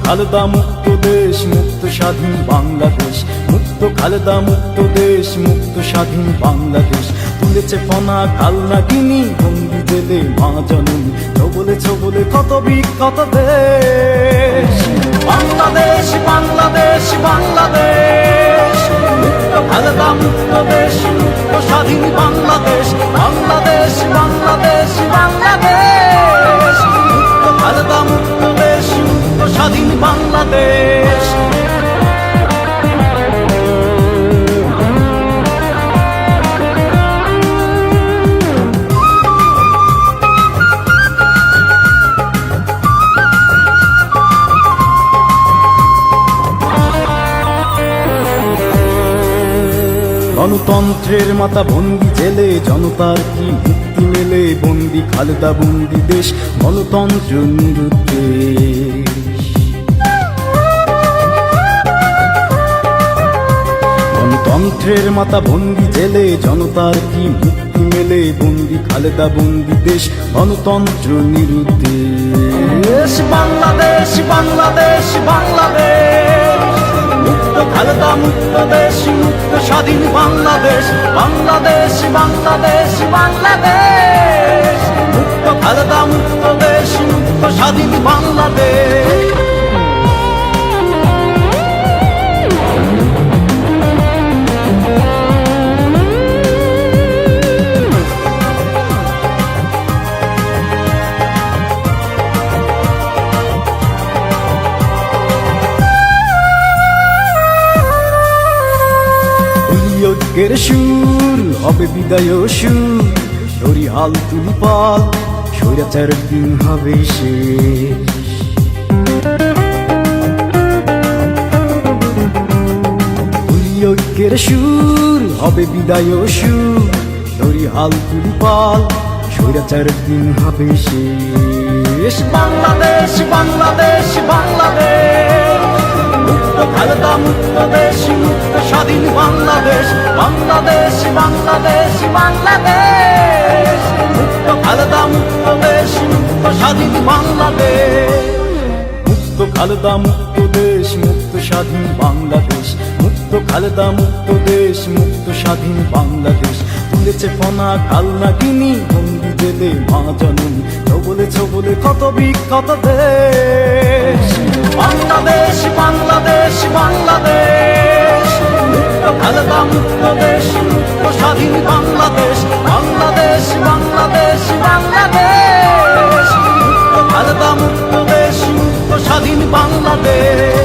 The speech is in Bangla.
খালেদা মুক্ত দেশ, মুক্ত স্বাধীন বাংলাদেশ। মুক্ত খালেদা মুক্ত দেশ, মুক্ত স্বাধীন বাংলাদেশ। তুলেছে ফনা কালনাগিনী, বন্দি জেলে মা জননী। ছবলে ছবলে কত বিখ্যাত দেশ বাংলাদেশ, বাংলাদেশ, বাংলাদেশ। মুক্ত খালেদা মুক্ত দেশ, মুক্ত স্বাধীন বাংলাদেশ। বাংলাদেশ, বাংলাদেশ, বাংলাদেশ। মুক্ত খালেদা মুক্ত দেশ, মুক্ত স্বাধীন বাংলাদেশ। গণতন্ত্রের মাথা বন্দি জেলে, জনতার কি মুক্তি মেলে? বন্দি খালেদা, বন্দি দেশ, গণতন্ত্র নিরুদ্দেশ। গণতন্ত্রের মাথা বন্দি জেলে, জনতার কি মুক্তি মেলে? বন্দি খালেদা, বন্দি দেশ, গণতন্ত্র নিরুদ্দেশ। বাংলাদেশ, বাংলাদেশ, বাংলাদেশ। মুক্ত খালেদা মুক্ত দেশ, মুক্ত স্বাধীন বাংলাদেশ। বাংলাদেশ, বাংলাদেশ, বাংলাদেশ। মুক্ত খালেদা মুক্ত দেশ, মুক্ত স্বাধীন বাংলাদেশ। ঐক্যের সুর হবে বিদায় সুর, ধরি হাল তুলি পাল, স্বৈরাচার দিন হবে শেষ। ঐক্যের সুর হবে বিদায় সুর, ধরি হাল তুলি পাল, স্বৈরাচার দিন হবে শেষ। বাংলাদেশ, বাংলাদেশ, বাংলাদেশ। মুক্ত খালেদা মুক্ত দেশ, মুক্ত স্বাধীন বাংলাদেশ। বাংলাদেশ, বাংলাদেশ, বাংলাদেশ। মুক্ত খালেদা মুক্ত দেশ, মুক্ত স্বাধীন বাংলাদেশ। মুক্ত খালেদা মুক্ত দেশ, মুক্ত স্বাধীন বাংলাদেশ। মুক্ত খালেদা মুক্ত দেশ, মুক্ত স্বাধীন বাংলাদেশ। তুলেছে ফনা কালনাগিনী, বন্দি জেলে মা জননী। ছবলে ছবলে কত বিখ্যাত দেশ বাংলাদেশ, বাংলাদেশ, বাংলাদেশ। মুক্ত খালেদা মুক্ত দেশ, মুক্ত স্বাধীন বাংলাদেশ। বাংলাদেশ, বাংলাদেশ, বাংলাদেশ। মুক্ত খালেদা মুক্ত দেশ, মুক্ত স্বাধীন বাংলাদেশ।